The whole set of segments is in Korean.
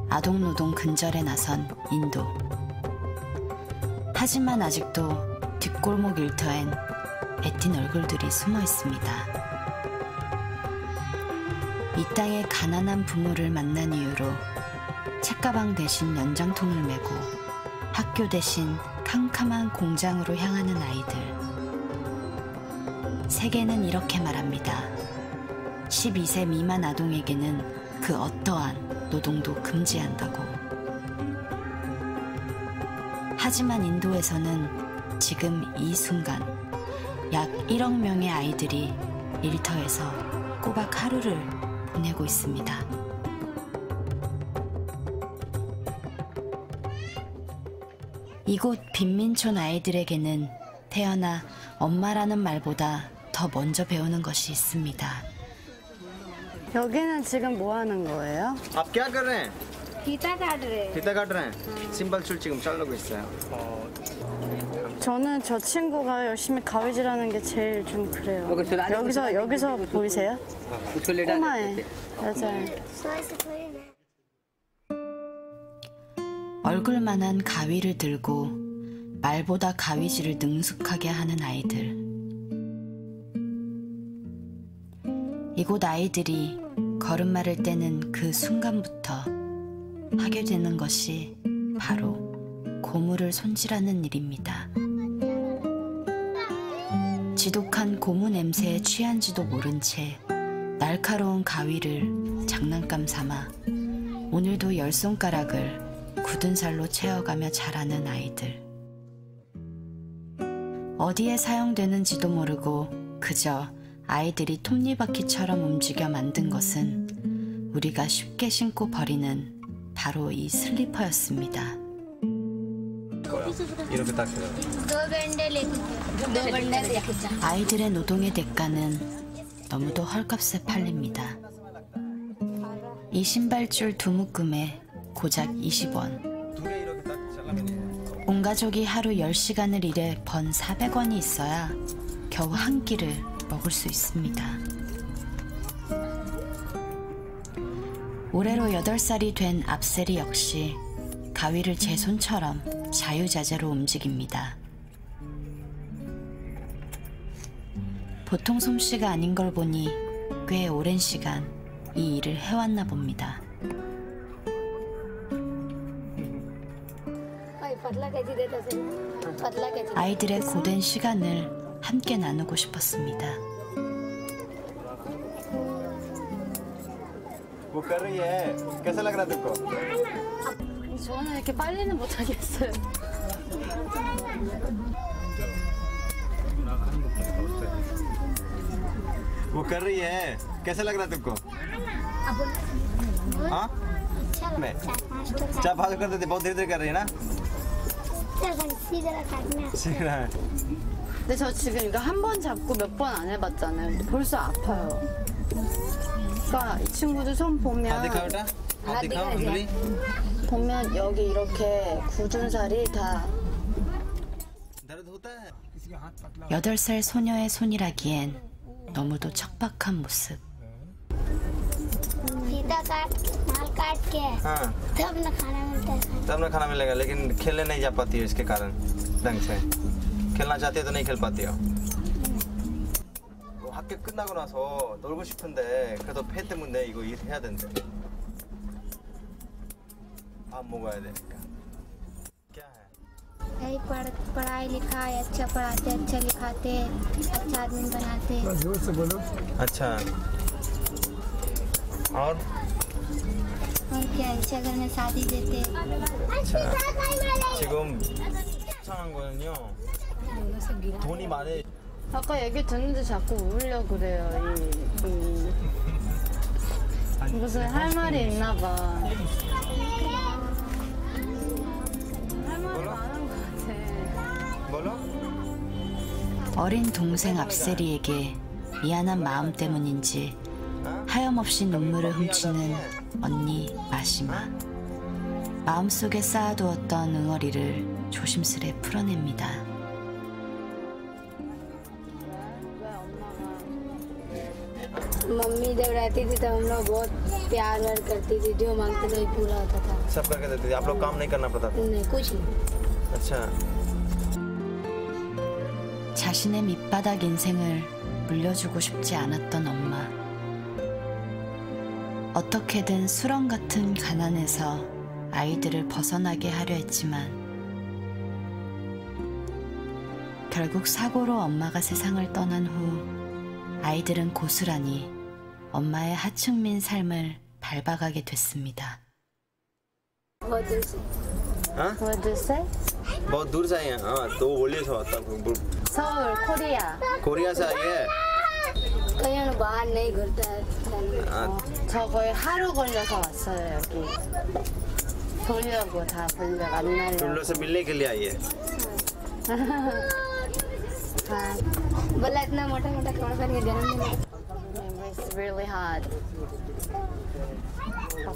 아동노동 근절에 나선 인도. 하지만 아직도 뒷골목 일터엔 애띤 얼굴들이 숨어 있습니다. 이 땅의 가난한 부모를 만난 이유로 책가방 대신 연장통을 메고 학교 대신 캄캄한 공장으로 향하는 아이들. 세계는 이렇게 말합니다. 12세 미만 아동에게는 그 어떠한 노동도 금지한다고. 하지만 인도에서는 지금 이 순간 약 1억 명의 아이들이 일터에서 꼬박 하루를 보내고 있습니다. 이곳 빈민촌 아이들에게는 태어나 엄마라는 말보다 더 먼저 배우는 것이 있습니다. 여기는 지금 뭐 하는 거예요? आप क्या कर रहे हैं? फीता काट रहे हैं। फीता काट रहे हैं? सिंपल 줄 지금 자르고 있어요. 저는 저 친구가 열심히 가위질하는 게 제일 좀 그래요. 여기서 보이세요? 꼬마애 여자애. 얼굴만한 가위를 들고 말보다 가위질을 능숙하게 하는 아이들. 이곳 아이들이 걸음마를 떼는 그 순간부터 하게 되는 것이 바로 고무를 손질하는 일입니다. 지독한 고무 냄새에 취한지도 모른 채 날카로운 가위를 장난감 삼아 오늘도 10손가락을 굳은 살로 채워가며 자라는 아이들. 어디에 사용되는지도 모르고 그저 아이들이 톱니바퀴처럼 움직여 만든 것은 우리가 쉽게 신고 버리는 바로 이 슬리퍼였습니다. 아이들의 노동의 대가는 너무도 헐값에 팔립니다. 이 신발줄 두 묶음에 고작 20원. 온 가족이 하루 10시간을 일해 번 400원이 있어야 겨우 한 끼를 먹을 수 있습니다. 올해로 8살이 된 앞셀이 역시 가위를 제 손처럼 자유자재로 움직입니다. 보통 솜씨가 아닌 걸 보니 꽤 오랜 시간 이 일을 해왔나 봅니다. 아이들의 고된 시간을 함께 나누고 싶었습니다. 저는 이렇게 빨리는 못하겠어요. वो कर रही है कैसा लग रहा है तुमको? हाँ? मैं 4-5 करते थे बहुत धीरे धीरे कर रही है ना? 근데 저 지금 이거 한 번 잡고 몇 번 안 해봤잖아요. 근데 벌써 아파요. 그러니까 이 친구들 손 보면 보면 여기 이렇게 굳은 살이 다 8살 소녀의 손이라기엔 너무도 척박한 모습. हाँ तब ना खाना मिलेगा लेकिन खेलने नहीं जा पाती हो इसके कारण ढंग से खेलना चाहती हो तो नहीं खेल पाती हो 학교 끝나고 나서 놀고 싶은데 그래도 폐 때문에 이거 일해야 된대 밥 먹어야 되니까 क्या है यही पढ़ाई लिखाई अच्छा पढ़ाते अच्छा लिखाते अच्छा आदमी बनाते जोर से बोलो अच्छा और क्या इच्छा घर में शादी देते 지금 속상한 거는요 돈이 많이 아까 얘기 듣는데 자꾸 울려 그래요. 무슨 할 말이 있나 봐. 할 말이 많은 것 같아. 어린 동생 앞세리에게 미안한 마음 때문인지 하염없이 눈물을 훔치는 언니 마시마. 마음속에 쌓아두었던 응어리를 조심스레 풀어냅니다. 왜 엄마가 मम्मी जब रहती थी तो हम लोग बहुत प्यार व्यार करती थी जो मांगते थे पूरा होता था सब करके देते थे आप लोग काम नहीं करना पड़ता था नहीं कुछ नहीं अच्छा 자신의 밑바닥 인생을 물려주고 싶지 않았던 엄마. 어떻게든 수렁 같은 가난에서 아이들을 벗어나게 하려 했지만 결국 사고로 엄마가 세상을 떠난 후 아이들은 고스란히 엄마의 하층민 삶을 밟아가게 됐습니다. बहुत दूर से हाँ What do you say? बहुत दूर से आए हैं हाँ तो वो बोलिए 서울, 코리아. कोरिया से आई है कहीं हम बाहर नहीं घूमता है 저 거의 하루 걸려서 왔어요, 여기. 보려고 다 보려고 안 तुम 나려고. लोग से मिलने के लिए आई है हाँ बोला इतना मोटा मोटा कपड़ा पहन के जन्म नहीं It's really hot.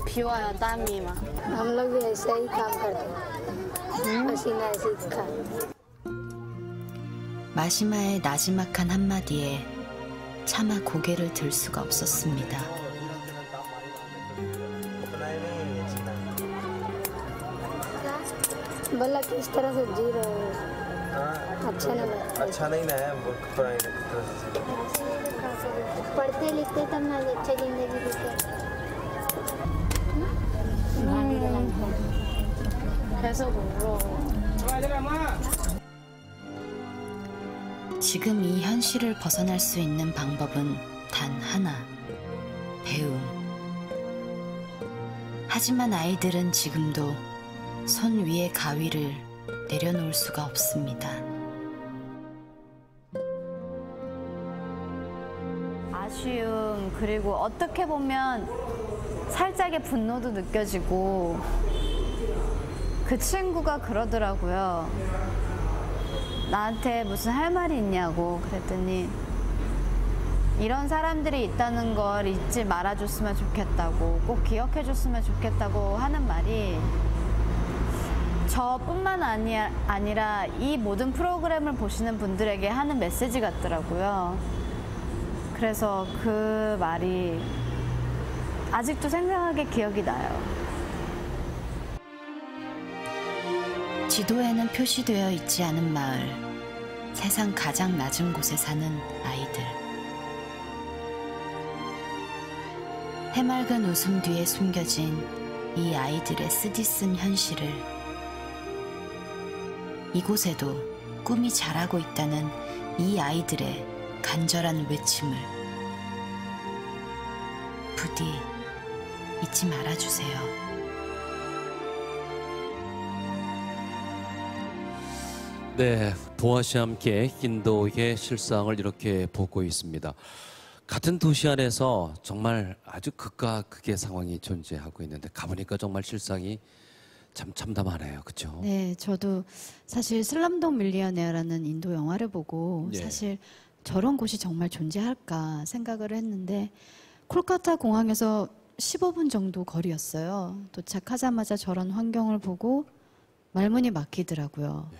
비 와요, 땀이 막. हम लोग भी ऐसे ही काम करते हैं पसीना ऐसे ही खा 마시마의 나지막한 한마디에 차마 고개를 들 수가 없었습니다. बोला किस तरह से जी रहे हो अच्छा नहीं लगता अच्छा नहीं ना है पढ़ते लिखते तब ना अच्छी जिंदगी जीते 계속 울어. 지금 이 현실을 벗어날 수 있는 방법은 단 하나, 배움. 하지만 아이들은 지금도 손 위의 가위를 내려놓을 수가 없습니다. 아쉬움, 그리고 어떻게 보면 살짝의 분노도 느껴지고 그 친구가 그러더라고요. 나한테 무슨 할 말이 있냐고 그랬더니 이런 사람들이 있다는 걸 잊지 말아줬으면 좋겠다고 꼭 기억해줬으면 좋겠다고 하는 말이 저뿐만 아니라 이 모든 프로그램을 보시는 분들에게 하는 메시지 같더라고요. 그래서 그 말이 아직도 생생하게 기억이 나요. 지도에는 표시되어 있지 않은 마을, 세상 가장 낮은 곳에 사는 아이들. 해맑은 웃음 뒤에 숨겨진 이 아이들의 쓰디쓴 현실을, 이곳에도 꿈이 자라고 있다는 이 아이들의 간절한 외침을 부디 잊지 말아주세요. 네, 보아 씨와 함께 인도의 실상을 이렇게 보고 있습니다. 같은 도시 안에서 정말 아주 극과 극의 상황이 존재하고 있는데 가보니까 정말 실상이 참 참담하네요. 그렇죠? 네, 저도 사실 슬럼독 밀리어네어라는 인도 영화를 보고 예. 사실 저런 곳이 정말 존재할까 생각을 했는데 콜카타 공항에서 15분 정도 거리였어요. 도착하자마자 저런 환경을 보고 말문이 막히더라고요.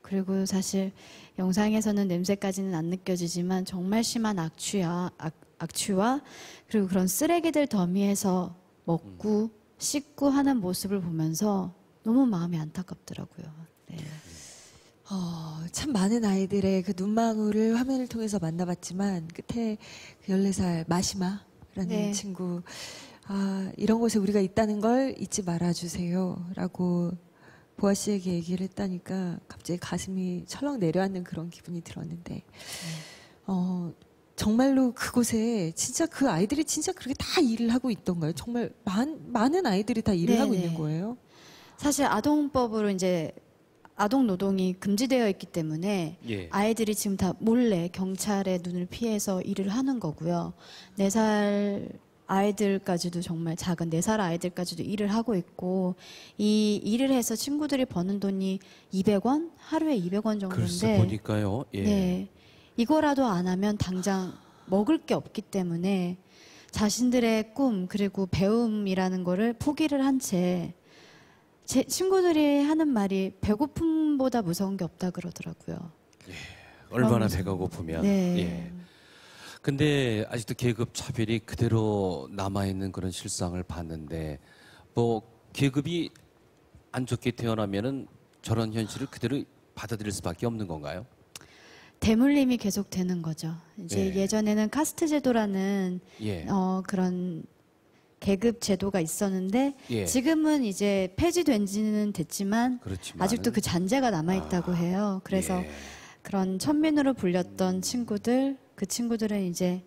그리고 사실 영상에서는 냄새까지는 안 느껴지지만 정말 심한 악취와 그리고 그런 쓰레기들 더미에서 먹고 씻고 하는 모습을 보면서 너무 마음이 안타깝더라고요. 네. 참 많은 아이들의 그 눈망울을 화면을 통해서 만나봤지만 끝에 그 14살 마시마라는 네. 친구 이런 곳에 우리가 있다는 걸 잊지 말아주세요 라고 보아 씨에게 얘기를 했다니까 갑자기 가슴이 철렁 내려앉는 그런 기분이 들었는데 정말로 그곳에 진짜 그 아이들이 진짜 그렇게 다 일을 하고 있던가요? 정말 많은 아이들이 다 일을 하고 있는 거예요? 사실 아동법으로 이제 아동 노동이 금지되어 있기 때문에 예. 아이들이 지금 다 몰래 경찰의 눈을 피해서 일을 하는 거고요. 4살 아이들까지도 정말 작은 4살 아이들까지도 일을 하고 있고 이 일을 해서 친구들이 버는 돈이 200원? 하루에 200원 정도인데 글쎄 보니까요. 예. 네, 이거라도 안 하면 당장 먹을 게 없기 때문에 자신들의 꿈 그리고 배움이라는 거를 포기를 한 채 제 친구들이 하는 말이 배고픔보다 무서운 게 없다 그러더라고요. 얼마나 배가 고프면. 네. 예. 근데 아직도 계급 차별이 그대로 남아있는 그런 실상을 봤는데 뭐 계급이 안 좋게 태어나면은 저런 현실을 그대로 받아들일 수밖에 없는 건가요? 대물림이 계속 되는 거죠. 이제 예. 예전에는 카스트 제도라는 예. 그런 계급 제도가 있었는데 예. 지금은 이제 폐지된지는 됐지만 그렇지만은 아직도 그 잔재가 남아 있다고 해요. 그래서 예. 그런 천민으로 불렸던 친구들, 그 친구들은 이제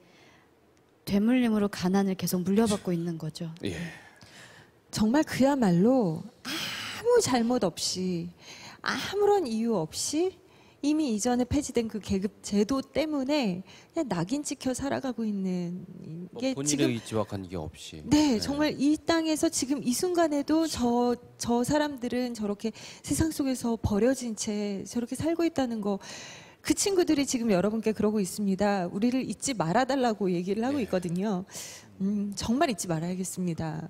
되물림으로 가난을 계속 물려받고 있는 거죠. 예. 정말 그야말로 아무 잘못 없이 아무런 이유 없이 이미 이전에 폐지된 그 계급 제도 때문에 그냥 낙인 찍혀 살아가고 있는 뭐 게 본인의 지금 의지와 관계없이. 네, 정말 이 땅에서 지금 이 순간에도 저 사람들은 저렇게 세상 속에서 버려진 채 저렇게 살고 있다는 거, 그 친구들이 지금 여러분께 그러고 있습니다. 우리를 잊지 말아달라고 얘기를 하고 있거든요. 정말 잊지 말아야겠습니다.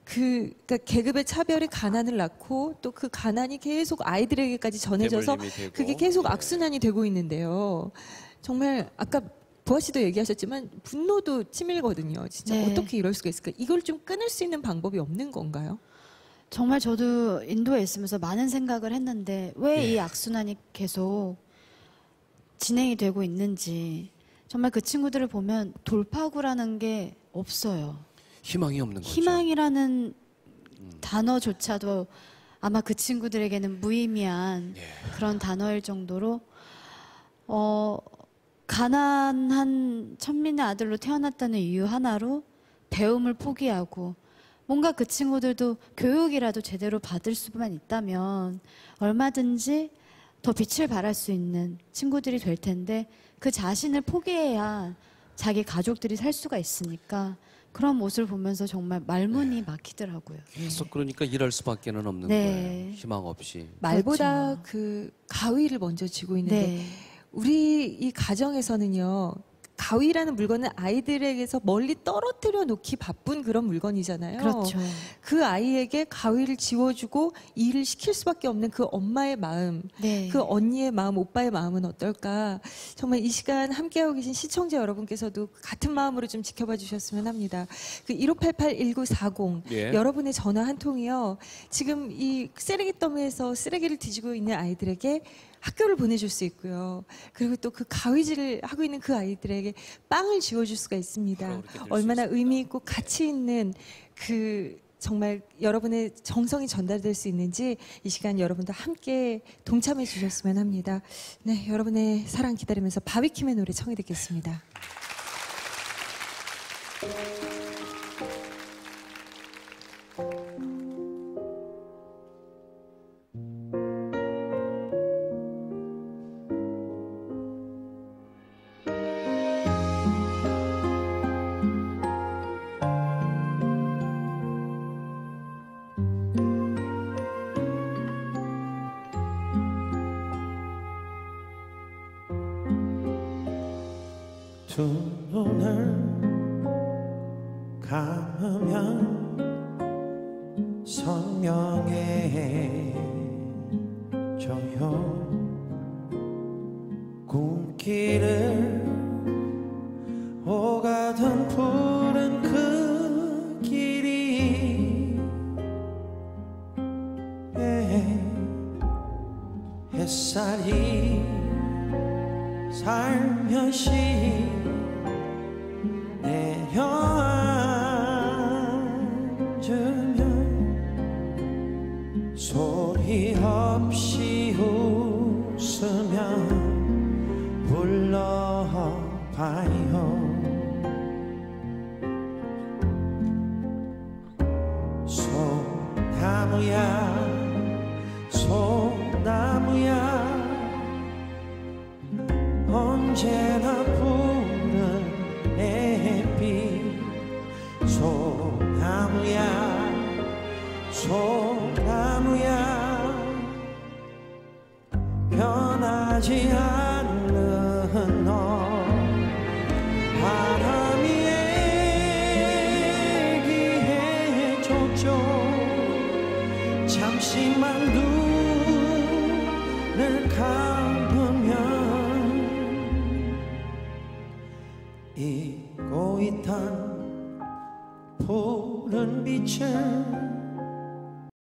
그러니까 계급의 차별이 가난을 낳고 또 그 가난이 계속 아이들에게까지 전해져서 대물림이 되고. 그게 계속 예. 악순환이 되고 있는데요. 정말 아까 보아 씨도 얘기하셨지만 분노도 치밀거든요. 진짜 네. 어떻게 이럴 수가 있을까? 이걸 좀 끊을 수 있는 방법이 없는 건가요? 정말 저도 인도에 있으면서 많은 생각을 했는데 왜 이 예. 악순환이 계속 진행이 되고 있는지, 정말 그 친구들을 보면 돌파구라는 게 없어요. 희망이 없는 거죠. 희망이라는 단어조차도 아마 그 친구들에게는 무의미한 예. 그런 단어일 정도로 가난한 천민의 아들로 태어났다는 이유 하나로 배움을 포기하고, 뭔가 그 친구들도 교육이라도 제대로 받을 수만 있다면 얼마든지 더 빛을 발할 수 있는 친구들이 될 텐데, 그 자신을 포기해야 자기 가족들이 살 수가 있으니까 그런 모습을 보면서 정말 말문이 막히더라고요. 계속 그러니까 일할 수밖에는 없는 네. 거예요. 희망 없이. 말보다 그 가위를 먼저 쥐고 있는데 네. 우리 이 가정에서는요, 가위라는 물건은 아이들에게서 멀리 떨어뜨려 놓기 바쁜 그런 물건이잖아요. 그렇죠. 그 아이에게 가위를 지워주고 일을 시킬 수밖에 없는 그 엄마의 마음, 네. 그 언니의 마음, 오빠의 마음은 어떨까? 정말 이 시간 함께하고 계신 시청자 여러분께서도 같은 마음으로 좀 지켜봐 주셨으면 합니다. 그 1588-1940 예. 여러분의 전화 한 통이요, 지금 이 쓰레기 더미에서 쓰레기를 뒤지고 있는 아이들에게 학교를 보내줄 수 있고요. 그리고 또 그 가위질을 하고 있는 그 아이들에게 빵을 지워줄 수가 있습니다. 바로 그렇게 될수 얼마나 있습니다. 의미 있고 가치 있는 그 정말 여러분의 정성이 전달될 수 있는지 이 시간 여러분도 함께 동참해 주셨으면 합니다. 네, 여러분의 사랑 기다리면서 바비킴의 노래 청해 듣겠습니다. 두 눈을 감으면 선명해져요. 꿈길을 오가던 푸른 그 길이 햇살이 살며시 내려앉으면 소리 없이 웃으며 불러봐요. 소나무야 소나무야 언제나 푸른 햇빛. 소나무야 소나무야 변하지 않는 너. 바람이 얘기해줬죠. 잠시만 눈을 감으면 이 있던 푸른 빛을